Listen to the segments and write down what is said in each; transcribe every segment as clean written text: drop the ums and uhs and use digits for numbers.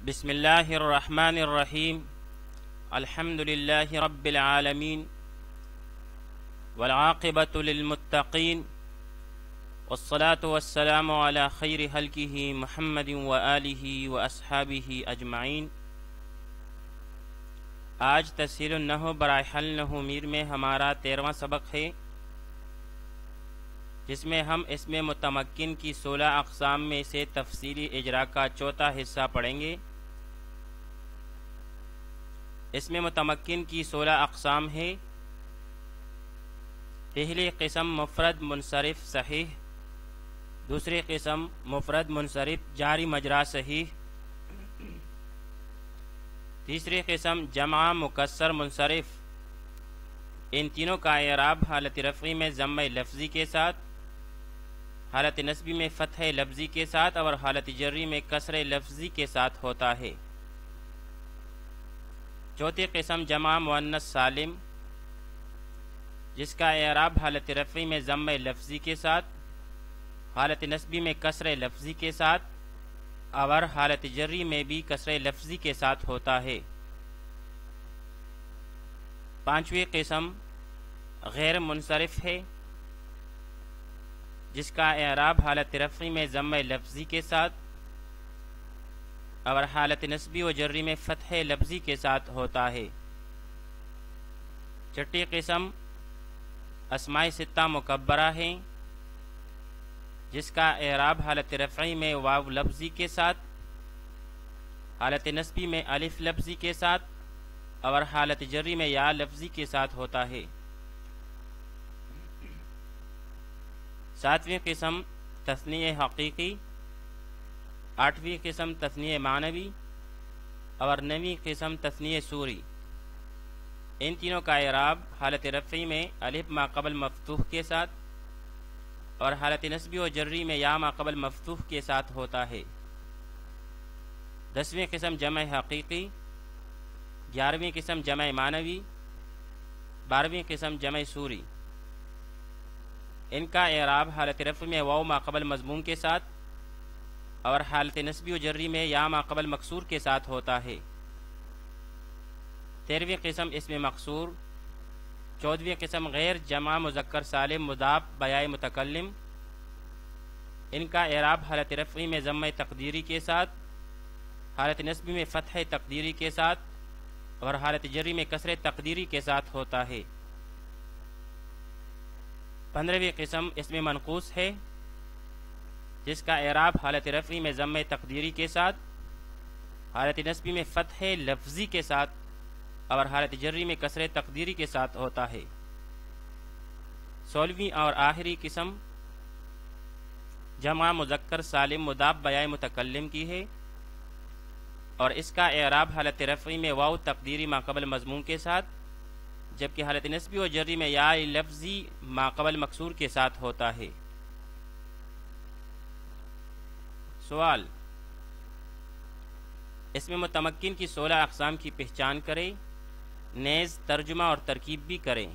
بسم اللہ الرحمن الرحیم الحمد للہ رب العالمین والعاقبۃ للمتقین والصلاة والسلام علی خیر خلقہ محمد وآلہ واصحابہ اجمعین۔ آج تفسیر النحو برائے حل نحو میر میں ہمارا 13واں سبق ہے، جس میں ہم اس میں متمکن کی 16 اقسام میں سے تفصیلی اجراء کا چوتھا حصہ پڑھیں گے۔ اس میں متمکن کی 16 اقسام ہے۔ پہلی قسم مفرد منصرف صحیح، دوسری قسم مفرد منصرف جاری مجرا صحیح، تیسری قسم جمع مکسر منصرف۔ ان تینوں کا اعراب حالت رفعی میں ضمہ لفظی کے ساتھ، حالت نصبی میں فتح لفظی کے ساتھ اور حالت جری میں کسر لفظی کے ساتھ ہوتا ہے۔ چوتھی قسم جمع مؤنث سالم، جس کا اعراب حالت رفعی میں ضمہ لفظی کے ساتھ، حالت نصبی میں کسر لفظی کے ساتھ اور حالت جری میں بھی کسر لفظی کے ساتھ ہوتا ہے۔ پانچویں قسم غیر منصرف ہے، جس کا اعراب حالت رفعی میں ضمہ لفظی کے ساتھ اور حالت نصبی و جری میں فتح لفظی کے ساتھ ہوتا ہے۔ چھٹی قسم اسماء ستہ مکبرہ ہے، جس کا اعراب حالت رفعی میں واو لفظی کے ساتھ، حالت نصبی میں الف لفظی کے ساتھ اور حالت جری میں یا لفظی کے ساتھ ہوتا ہے۔ ساتویں قسم تثنیہ حقیقی، آٹھویں قسم تثنیہ معنوی اور نویں قسم تثنیہ صوری۔ ان تینوں کا اعراب حالت رفعی میں الف ما قبل مفتوح کے ساتھ اور حالت نصبی و جری میں یا ما قبل مفتوح کے ساتھ ہوتا ہے۔ دسویں قسم جمع حقیقی، گیارہویں قسم جمع معنوی، بارہویں قسم جمع صوری۔ ان کا اعراب حالت رفع میں واو ما قبل مضموم کے ساتھ اور حالت نصبی و جری میں یا ما قبل مکسور کے ساتھ ہوتا ہے۔ تیرہویں قسم اسم مقصور، چودہویں قسم غیر جمع مذکر سالم مضاف بیائے متکلم۔ ان کا اعراب حالت رفعی میں ضمہ تقدیری کے ساتھ، حالت نصبی میں فتح تقدیری کے ساتھ اور حالت جری میں کسر تقدیری کے ساتھ ہوتا ہے۔ پندرہویں قسم اسم منقوص ہے، جس کا اعراب حالت رفعی میں ضمہ تقدیری کے ساتھ، حالت نصبی میں فتح لفظی کے ساتھ اور حالت جری میں کسر تقدیری کے ساتھ ہوتا ہے۔ سولہویں اور آخری قسم جمع مذکر سالم مضاف بیائے متکلم کی ہے اور اس کا اعراب حالت رفعی میں واو تقدیری ما قبل مضمون کے ساتھ، جبکہ حالت نصبی و جری میں یا لفظی ما قبل مکسور کے ساتھ ہوتا ہے۔ سوال: اس میں متمکن کی 16 اقسام کی پہچان کریں، نیز ترجمہ اور ترکیب بھی کریں۔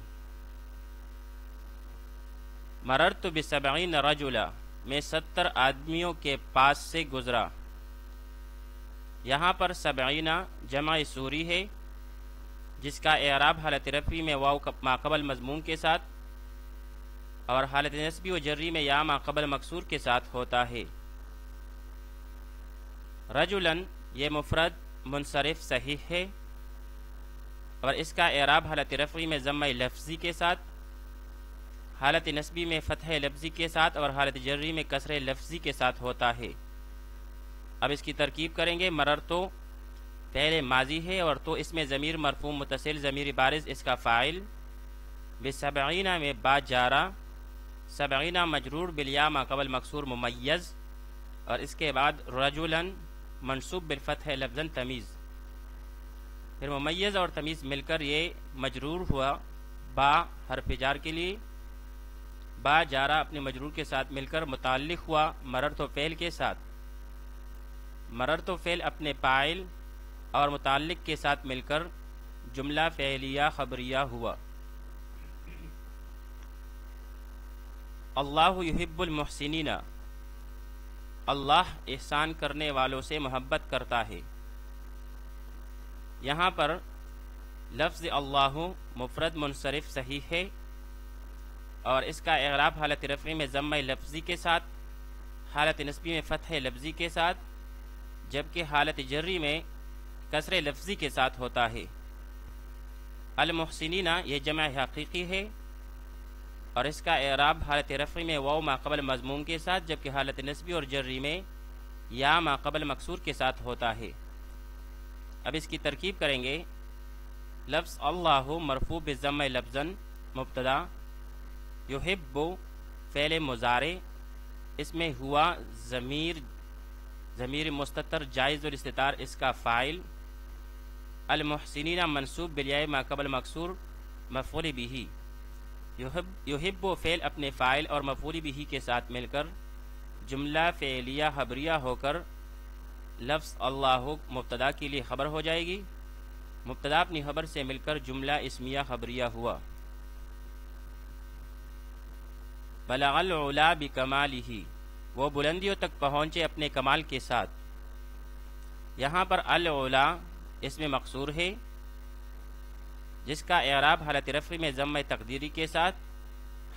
مررت ب70 رجلا، میں 70 آدمیوں کے پاس سے گزرا۔ یہاں پر 70 جمع صوری ہے، جس کا اعراب حالت رفعی میں واو ما قبل مضموم کے ساتھ اور حالت نصبی و جری میں یا ما قبل مکسور کے ساتھ ہوتا ہے۔ رجلاً یہ مفرد منصرف صحیح ہے اور اس کا اعراب حالت رفعی میں ضمہ لفظی کے ساتھ، حالت نصبی میں فتح لفظی کے ساتھ اور حالت جری میں کسر لفظی کے ساتھ ہوتا ہے۔ اب اس کی ترکیب کریں گے۔ مررتو پہلے ماضی ہے اور تو اس میں ضمیر مرفوع متصل ضمیر بارز اس کا فاعل، ب70 میں با جارہ، 70 مجرور بالیا ما قبل مکسور ممیز اور اس کے بعد رجلاً منصوب بالفتح لفظاً تمیز، پھر ممیز اور تمیز مل کر یہ مجرور ہوا با حرف جار کے لیے، با جارہ اپنے مجرور کے ساتھ مل کر متعلق ہوا مررتو فعل کے ساتھ، مررتو فعل اپنے فاعل اور متعلق کے ساتھ مل کر جملہ فعلیہ خبریہ ہوا۔ اللہ یحب المحسنین، اللہ احسان کرنے والوں سے محبت کرتا ہے۔ یہاں پر لفظ اللہ مفرد منصرف صحیح ہے، اور اس کا اعراب حالت رفعی میں ضمہ لفظی کے ساتھ، حالت نصبی میں فتح لفظی کے ساتھ، جبکہ حالت جری میں کسر لفظی کے ساتھ ہوتا ہے۔ المحسنین یہ جمع حقیقی ہے، اور اس کا اعراب حالت رفعی میں واو ما قبل مضموم کے ساتھ، جبکہ حالت نصبی اور جری میں یا ما قبل مکسور کے ساتھ ہوتا ہے۔ اب اس کی ترکیب کریں گے۔ لفظ اللہ مرفوع بالضمہ لفظاً مبتدا، یحب فعل مضارع، اس میں ہوا ضمیر مستتر جائز الاستتار اس کا فاعل، المحسنین منصوب بالیاء ما قبل مکسور مفعول بہ، یحب فعل اپنے فاعل اور مفعول بہ کے ساتھ مل کر جملہ فعلیہ خبریہ ہو کر لفظ اللہ مبتدا کے لیے خبر ہو جائے گی، مبتدا اپنی خبر سے مل کر جملہ اسمیہ خبریہ ہوا۔ بلغ العلا بکمالہ، وہ بلندیوں تک پہنچے اپنے کمال کے ساتھ۔ یہاں پر العلا اس میں مقصور ہے، جس کا اعراب حالت رفع میں ضمہ تقدیری کے ساتھ،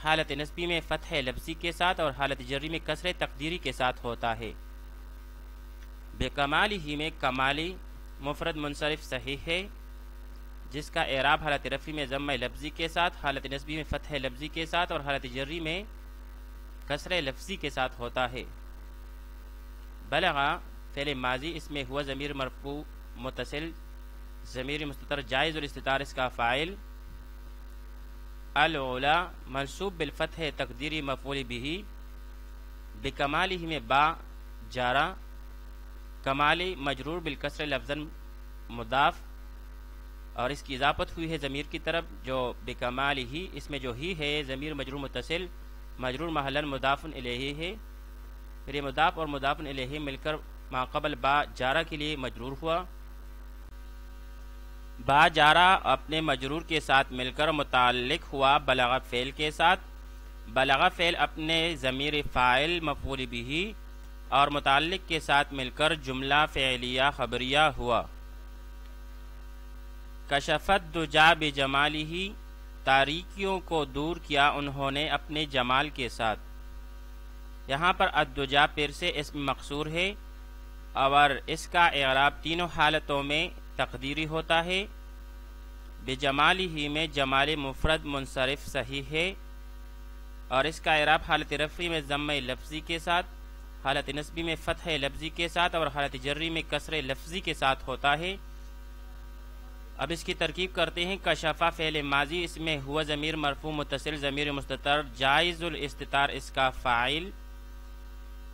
حالت نصبی میں فتح لفظی کے ساتھ، اور حالت جری میں کسر تقدیری کے ساتھ ہوتا ہے۔ بکمالہ میں کمالی مفرد منصرف صحیح ہے، جس کا اعراب حالت رفعی میں ضمہ لفظی کے ساتھ، حالت نصبی میں فتح لفظی کے ساتھ، اور حالت جری میں کسر لفظی کے ساتھ ہوتا ہے۔ بلغ فعل ماضی، اس میں ہوا ضمیر مرفوع متصل ضمیر مستتر جائز الاستتار اس کا فاعل، العلا منصوب بالفتح تقدیری مفعول بہ، بکمالہ میں با جارہ، کمالی مجرور بالکسر لفظاً مضاف، اور اس کی اضافت ہوئی ہے ضمیر کی طرف جو بکمالہ، اس میں جو ہی ہے ضمیر مجرور متصل مجرور محلاً مضاف الیہ ہے، پھر یہ مضاف اور مضاف الیہ مل کر ما قبل با جارہ کے لیے مجرور ہوا۔ با جارہ اپنے مجرور کے ساتھ مل کر متعلق ہوا بلغ فعل کے ساتھ، بلغ فعل اپنے ضمیر فاعل مفعول بہ اور متعلق کے ساتھ مل کر جملہ فعلیہ خبریہ ہوا۔ کشفت دجا بجمالہ، تاریکیوں کو دور کیا انہوں نے اپنے جمال کے ساتھ۔ یہاں پر الدجا پھر سے اسم مقصور ہے، اور اس کا اعراب تینوں حالتوں میں تقدیری ہوتا ہے۔ بجمالہ میں جمال مفرد منصرف صحیح ہے، اور اس کا اعراب حالت رفعی میں ضمہ لفظی کے ساتھ، حالت نصبی میں فتح لفظی کے ساتھ، اور حالت جری میں کسر لفظی کے ساتھ ہوتا ہے۔ اب اس کی ترکیب کرتے ہیں۔ کشفا فعل ماضی، اس میں ہوا ضمیر مرفوع متصل ضمیر مستتر جائز الاستتار اس کا فاعل،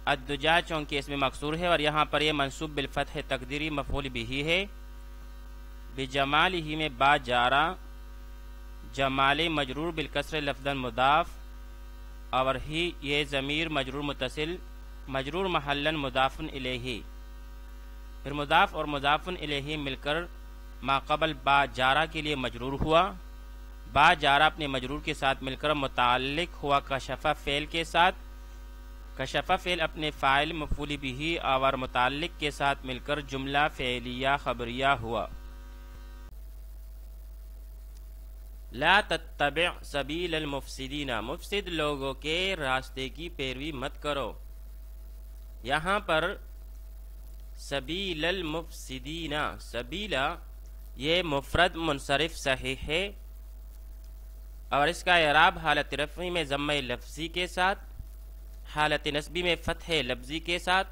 الدجا چونکہ اس میں مقصور ہے اور یہاں پر یہ منصوب بالفتح تقدیری مفعول بہ ہے۔ بجمالہ میں با جارہ، جمال مجرور بالکسر لفظاً مضاف، اور ہی یہ ضمیر مجرور متصل مجرور محلاً مضاف الیہ، پھر مضاف اور مضاف الیہ مل کر ما قبل با جارہ کے لیے مجرور ہوا۔ با جارہ اپنے مجرور کے ساتھ مل کر متعلق ہوا کشفا فعل کے ساتھ، کشفا فعل اپنے فاعل مفعول بہ اور متعلق کے ساتھ مل کر جملہ فعلیہ خبریہ ہوا۔ لا تتبع سبیل المفسدین، مفسد لوگوں کے راستے کی پیروی مت کرو۔ یہاں پر سبیل المفسدین، سبیلا یہ مفرد منصرف صحیح ہے، اور اس کا اعراب حالت رفعی میں ضمہ لفظی کے ساتھ، حالت نصبی میں فتح لفظی کے ساتھ،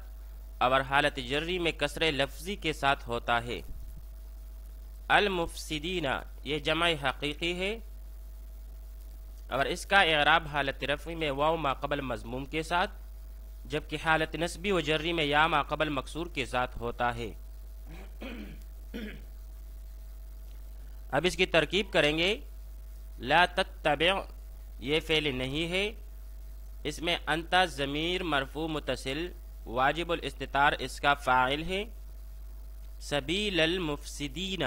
اور حالت جری میں کسر لفظی کے ساتھ ہوتا ہے۔ المفسدین یہ جمع حقیقی ہے، اور اس کا اعراب حالت رفعی میں واو ما قبل مضموم کے ساتھ، جبکہ حالت نصبی و جری میں یا ما قبل مکسور کے ساتھ ہوتا ہے۔ اب اس کی ترکیب کریں گے۔ لا تتبع یہ فعل نہیں ہے، اس میں انت ضمیر مرفوع متصل واجب الاستتار اس کا فاعل ہے۔ سبیل المفسدین،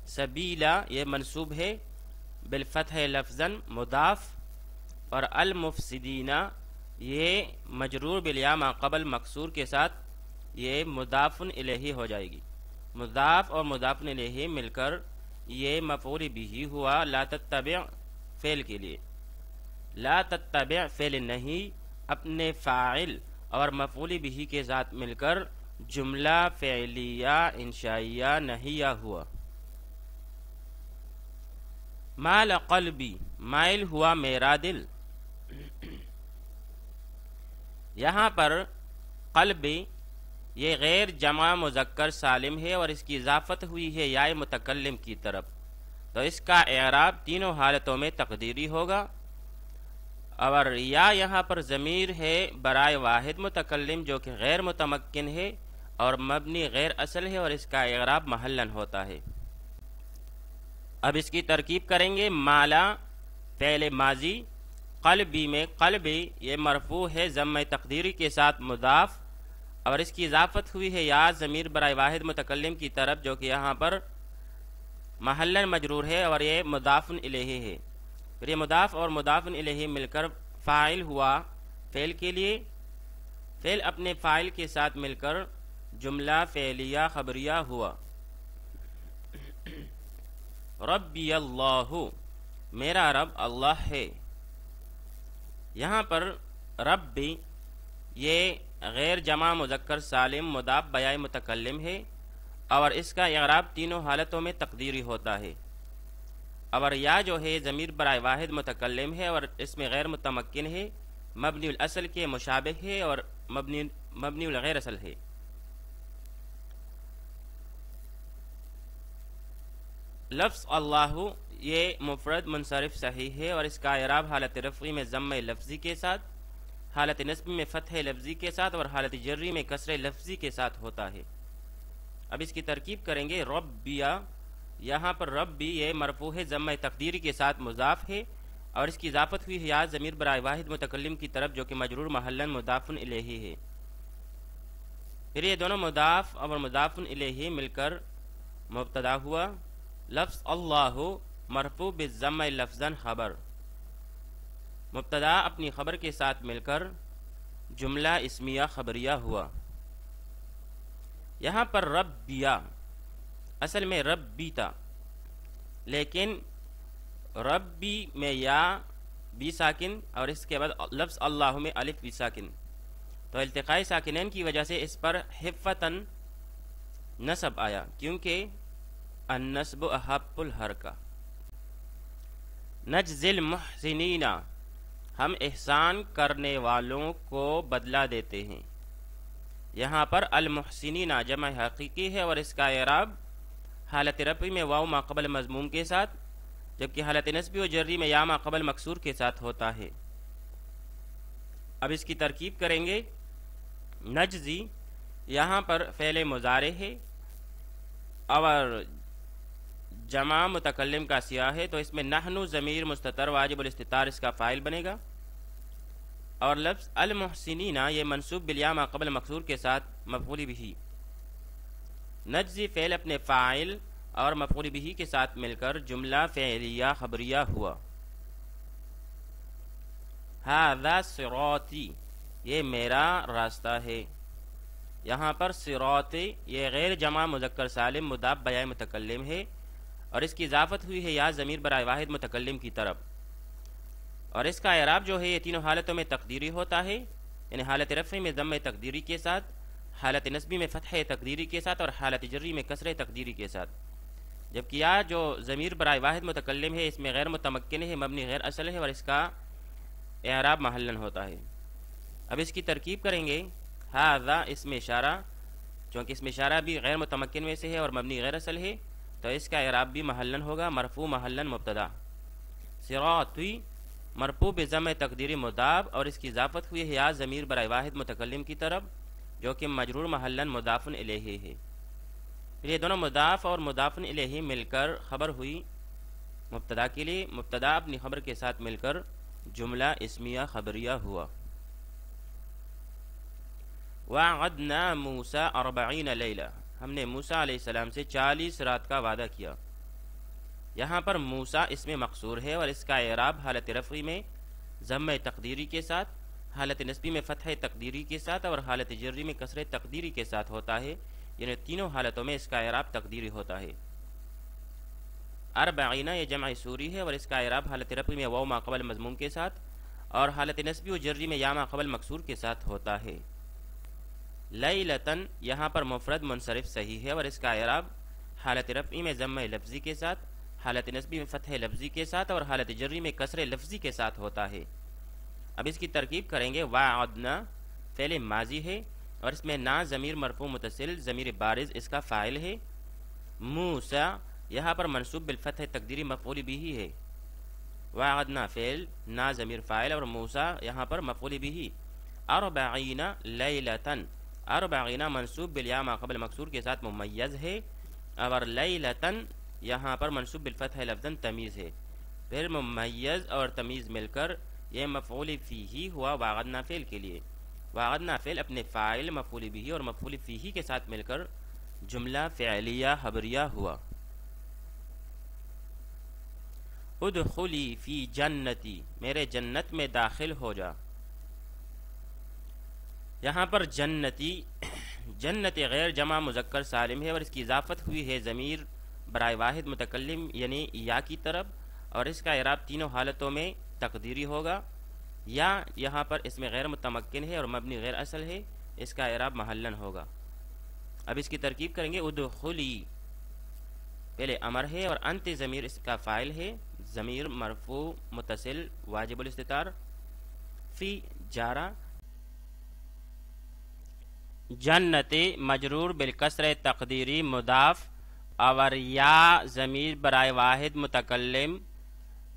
سبیلا یہ منصوب ہے بالفتح لفظاً مضاف، اور المفسدین یہ مجرور بالیاء ما قبل مکسور کے ساتھ یہ مضاف الیہ ہو جائے گی۔ مضاف اور مضاف الیہ مل کر یہ مفعول بھی ہوا لا تتبع فعل کے لیے۔ لا تتبع فعل نہیں، اپنے فاعل اور مفعول بھی کے ساتھ مل کر جملہ فعلیہ انشائیہ نہیہ ہوا۔ مال قلبی، مائل ہوا میرا دل۔ یہاں پر قلب یہ غیر جمع مذکر سالم ہے اور اس کی اضافت ہوئی ہے یا متکلم کی طرف، تو اس کا اعراب تینوں حالتوں میں تقدیری ہوگا۔ اور یا یہاں پر ضمیر ہے برائے واحد متکلم جو کہ غیر متمکن ہے اور مبنی غیر اصل ہے، اور اس کا اعراب محلن ہوتا ہے۔ اب اس کی ترکیب کریں گے۔ مالا فعل ماضی، قلبی میں قلبی یہ مرفوع ہے ضمہ تقدیری کے ساتھ مضاف، اور اس کی اضافت ہوئی ہے یا ضمیر برائے واحد متکلم کی طرف جو کہ یہاں پر محلن مجرور ہے اور یہ مضاف الیہ ہے۔ پھر یہ مضاف اور مضاف الیہ مل کر فاعل ہوا فعل کے لیے، فعل اپنے فاعل کے ساتھ مل کر جملہ فعلیہ خبریہ ہوا۔ ربی اللہ، میرا رب اللہ ہے۔ یہاں پر ربی یہ غیر جمع مذکر سالم مضاف بیائے متکلم ہے اور اس کا اعراب تینوں حالتوں میں تقدیری ہوتا ہے۔ اور یا جو ہے ضمیر برائے واحد متکلم ہے اور اس میں غیر متمکن ہے، مبنی الاصل کے مشابہ ہے اور مبنی الغیر اصل ہے۔ لفظ اللہ یہ مفرد منصرف صحیح ہے اور اس کا اعراب حالت رفعی میں ضمہ لفظی کے ساتھ، حالت نصبی میں فتح لفظی کے ساتھ اور حالت جری میں کسر لفظی کے ساتھ ہوتا ہے۔ اب اس کی ترکیب کریں گے۔ ربیہ، یہاں پر ربی یہ مرفوع ہے ضمہ تقدیری کے ساتھ مضاف ہے اور اس کی اضافت ہوئی ہے یا ضمیر برائے واحد متکلم کی طرف جو کہ مجرور محلن مضاف الیہ ہے۔ پھر یہ دونوں مضاف اور مضاف الیہ مل کر مبتدا ہوا۔ لفظ اللہ مرفوع بالضمہ لفظاً خبر، مبتدا اپنی خبر کے ساتھ مل کر جملہ اسمیہ خبریہ ہوا۔ یہاں پر ربیہ اصل میں ربی تھا، لیکن ربی میں یا بی ساکن اور اس کے بعد لفظ اللہ میں الف بی ساکن، تو التقاء ساکنین کی وجہ سے اس پر حفتاً نصب آیا، کیونکہ النصب احب الحرکہ۔ نجزی المحسنین، ہم احسان کرنے والوں کو بدلہ دیتے ہیں۔ یہاں پر المحسنین جمع حقیقی ہے اور اس کا اعراب حالت رفعی میں واو ما قبل مضموم کے ساتھ، جبکہ حالت نصبی و جری میں یا ما قبل مکسور کے ساتھ ہوتا ہے۔ اب اس کی ترکیب کریں گے۔ نجزی یہاں پر فعل مضارع ہے اور جمع متکلم کا سیاہ ہے، تو اس میں نحن ضمیر مستتر واجب الاستتار اس کا فاعل بنے گا، اور لفظ المحسنین یہ منصوب بالیا ما قبل مکسور کے ساتھ مفعول بھی۔ نجزی فعل اپنے فاعل اور مفعول بھی کے ساتھ مل کر جملہ فعلیہ خبریہ ہوا۔ ھذا صراطی، یہ میرا راستہ ہے۔ یہاں پر صراط یہ غیر جمع مذکر سالم مضاف بیائے متکلم ہے اور اس کی اضافت ہوئی ہے یا ضمیر برائے واحد متکلم کی طرف، اور اس کا اعراب جو ہے یہ تینوں حالتوں میں تقدیری ہوتا ہے، یعنی حالت رفع میں ضمہ تقدیری کے ساتھ، حالت نصبی میں فتح تقدیری کے ساتھ اور حالت جری میں کسر تقدیری کے ساتھ، جبکہ یا جو ضمیر برائے واحد متکلم ہے اس میں غیر متمکن ہے، مبنی غیر اصل ہے اور اس کا اعراب محلن ہوتا ہے۔ اب اس کی ترکیب کریں گے۔ ھذا اسم اشارہ، چونکہ اسم اشارہ بھی غیر متمکن میں سے ہے اور مبنی غیر اصل ہے، تو اس کا اعراب بھی محلن ہوگا، مرفوع محلن مبتدا۔ صراطی مرفوع بضمہ تقدیری مضاف اور اس کی اضافت ہوئی ہے یا ضمیر برائے واحد متکلم کی طرف جو کہ مجرور محلن مضاف الیہ ہے۔ پھر یہ دونوں مضاف اور مضاف الیہ مل کر خبر ہوئی مبتدا کے لیے، مبتدا اپنی خبر کے ساتھ مل کر جملہ اسمیہ خبریہ ہوا۔ وعدنا موسیٰ 40 لیلہ، ہم نے موسیٰ علیہ السلام سے 40 رات کا وعدہ کیا۔ یہاں پر موسیٰ اس میں مقصور ہے اور اس کا اعراب حالت رفعی میں ضمہ تقدیری کے ساتھ، حالت نصبی میں فتح تقدیری کے ساتھ اور حالت جری میں کسر تقدیری کے ساتھ ہوتا ہے، یعنی تینوں حالتوں میں اس کا اعراب تقدیری ہوتا ہے۔ اربعین یہ جمع سوری ہے اور اس کا اعراب حالت رفع میں واو ما قبل مضموم کے ساتھ اور حالت نصبی و جری میں یا ما قبل مکسور کے ساتھ ہوتا ہے۔ لیلتن یہاں پر مفرد منصرف صحیح ہے اور اس کا اعراب حالت رفعی میں ضمہ لفظی کے ساتھ، حالت نصبی میں فتح لفظی کے ساتھ اور حالت جری میں کسر لفظی کے ساتھ ہوتا ہے۔ اب اس کی ترکیب کریں گے۔ وعدنا فعل ماضی ہے اور اس میں نا ضمیر مرفوع متصل ضمیر بارز اس کا فاعل ہے۔ موسیٰ یہاں پر منصوب بالفتح تقدیری مفعول بھی ہے۔ وعدنا فعل نا ضمیر فاعل اور موسیٰ یہاں پر مفعول بھی۔ اربعین لیلتن اربعین منصوب بالیا ما قبل مکسور کے ساتھ ممیز ہے اور لیلتن یہاں پر منصوب بالفتح لفظاً تمیز ہے۔ پھر ممیز اور تمیز مل کر یہ مفعول فیہ ہوا وعدنا فعل کے لیے۔ وعدنا فعل اپنے فاعل مفعول بھی اور مفعول فیہ کے ساتھ مل کر جملہ فعلیہ خبریہ ہوا۔ ادخلی فی جنتی میرے جنت میں داخل ہو جا۔ یہاں پر جنتی جنت غیر جمع مذکر سالم ہے اور اس کی اضافت ہوئی ہے ضمیر برائے واحد متکلم یعنی یا کی طرف اور اس کا اعراب تینوں حالتوں میں تقدیری ہوگا۔ یا یہاں پر اس میں غیر متمکن ہے اور مبنی غیر اصل ہے، اس کا اعراب محلن ہوگا۔ اب اس کی ترکیب کریں گے۔ ادخلی پہلے امر ہے اور انت ضمیر اس کا فاعل ہے، ضمیر مرفوع متصل واجب الاستتار۔ فی جارہ جنت مجرور بالکسر تقدیری مضاف اور یا ضمیر برائے واحد متکلم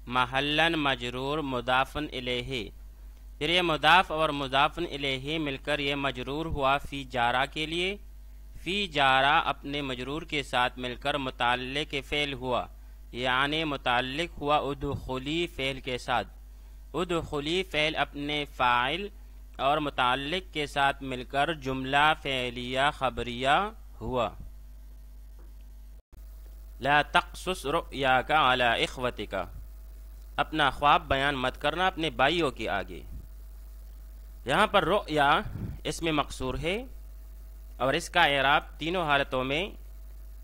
محلن مجرور مضافن الیہ۔ پھر یہ مضاف اور مضافن الیہ مل کر یہ مجرور ہوا فی جارہ کے لیے۔ فی جارہ اپنے مجرور کے ساتھ مل کر متعلق فعل ہوا، یعنی متعلق ہوا ادخلی فعل کے ساتھ۔ ادخلی فعل اپنے فاعل اور متعلق کے ساتھ مل کر جملہ فعلیہ خبریہ ہوا۔ لا تقصص رؤیاک علی اخوتک اپنا خواب بیان مت کرنا اپنے بھائیوں کے آگے۔ یہاں پر رؤیا اس میں مقصور ہے اور اس کا اعراب تینوں حالتوں میں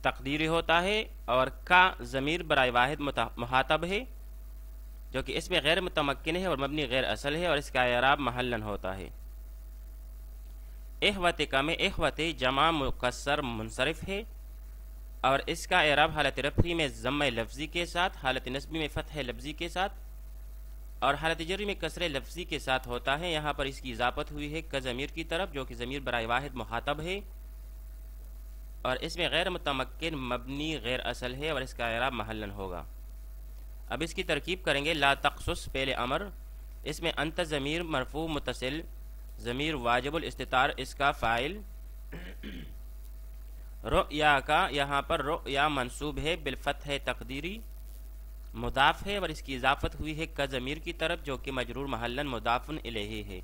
تقدیری ہوتا ہے اور کا ضمیر برائے واحد مخاطب ہے جو کہ اس میں غیر متمکن ہے اور مبنی غیر اصل ہے اور اس کا اعراب محلن ہوتا ہے۔ اخوتک میں اخوت جمع مکسر منصرف ہے اور اس کا اعراب حالت رفعی میں ضمہ لفظی کے ساتھ، حالت نصبی میں فتح لفظی کے ساتھ اور حالت جری میں کسر لفظی کے ساتھ ہوتا ہے۔ یہاں پر اس کی اضافت ہوئی ہے کا ضمیر کی طرف جو کہ ضمیر برائے واحد مخاطب ہے اور اس میں غیر متمکن مبنی غیر اصل ہے اور اس کا اعراب محلن ہوگا۔ اب اس کی ترکیب کریں گے۔ لا تقصص پہلے امر، اس میں انت ضمیر مرفوع متصل ضمیر واجب الاستتار اس کا فاعل۔ رؤیا کا یہاں پر رؤیا منصوب ہے بالفتح تقدیری مضاف ہے اور اس کی اضافت ہوئی ہے کا ضمیر کی طرف جو کہ مجرور محلن مضافن الیہ ہے۔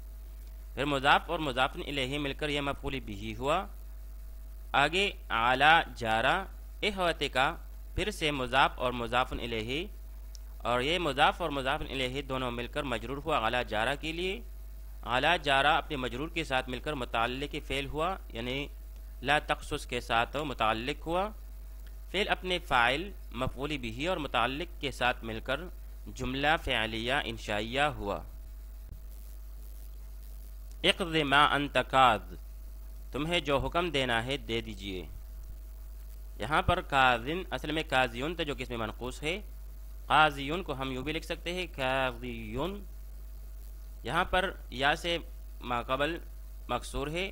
پھر مضاف اور مضافن الیہ مل کر یہ مفعول بھی ہوا۔ آگے اعلی جارہ اخوتک پھر سے مضاف اور مضافن الیہ اور یہ مضاف اور مضافن الیہ دونوں مل کر مجرور ہوا اعلی جارہ کے لیے۔ اعلی جارہ اپنے مجرور کے ساتھ مل کر متعلق فعل ہوا، یعنی لا تقصص کے ساتھ متعلق ہوا۔ فعل اپنے فاعل مفعول بھی اور متعلق کے ساتھ مل کر جملہ فعلیہ انشائیہ ہوا۔ اقض ما انت قاض تمہیں جو حکم دینا ہے دے دیجئے۔ یہاں پر قاضن اصل میں قاضیون تھا جو کہ اس میں منقوص ہے۔ قاضیون کو ہم یوں بھی لکھ سکتے ہیں قاضیون۔ یہاں پر یا سے ما قبل مکسور ہے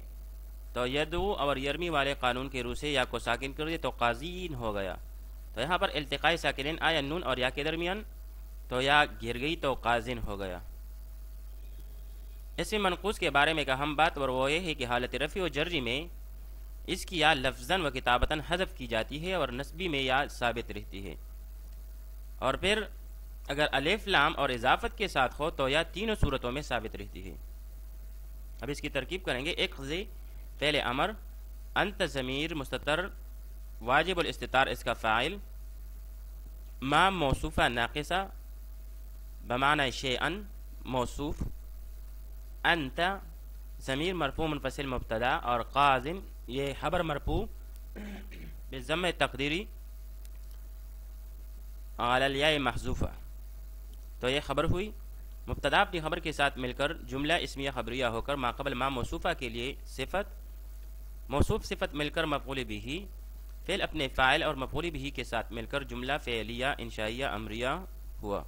تو یدو اور یرمی والے قانون کے روح سے یا کو ساکن کر دیا تو قاضین ہو گیا۔ تو یہاں پر التقاء ساکنین آیا نون اور یا کے درمیان تو یا گر گئی تو قاضن ہو گیا۔ اس میں منقوص کے بارے میں کہ ہم بات اور وہ یہ ہے کہ حالت رفع و جری میں اس کی یا لفظاً و کتابتاً حذف کی جاتی ہے اور نسبی میں یا ثابت رہتی ہے، اور پھر اگر الف لام اور اضافت کے ساتھ ہو تو یا تینوں صورتوں میں ثابت رہتی ہے۔ اب اس کی ترکیب کریں گے۔ اقض فعل امر، انت ضمیر مستتر واجب الاستتار اس کا فاعل، ما موصوفہ ناقصہ بمعنی شیئن موصوف، انت ضمیر مرفوع منفصل مبتدا اور قاضن یہ خبر مرفوع بالضم تقدیری علی الیاء محذوفہ. تو یہ خبر ہوئی. مبتدا اپنی خبر کے ساتھ مل کر جملہ اسمیہ خبریہ ہو کر ماقبل ما موصوفہ کے لیے صفت، موصوف صفت مل کر مفعول بہ، فعل اپنے فاعل اور مفعول بہ کے ساتھ مل کر جملہ فعلیہ انشائیہ امریہ ہوا.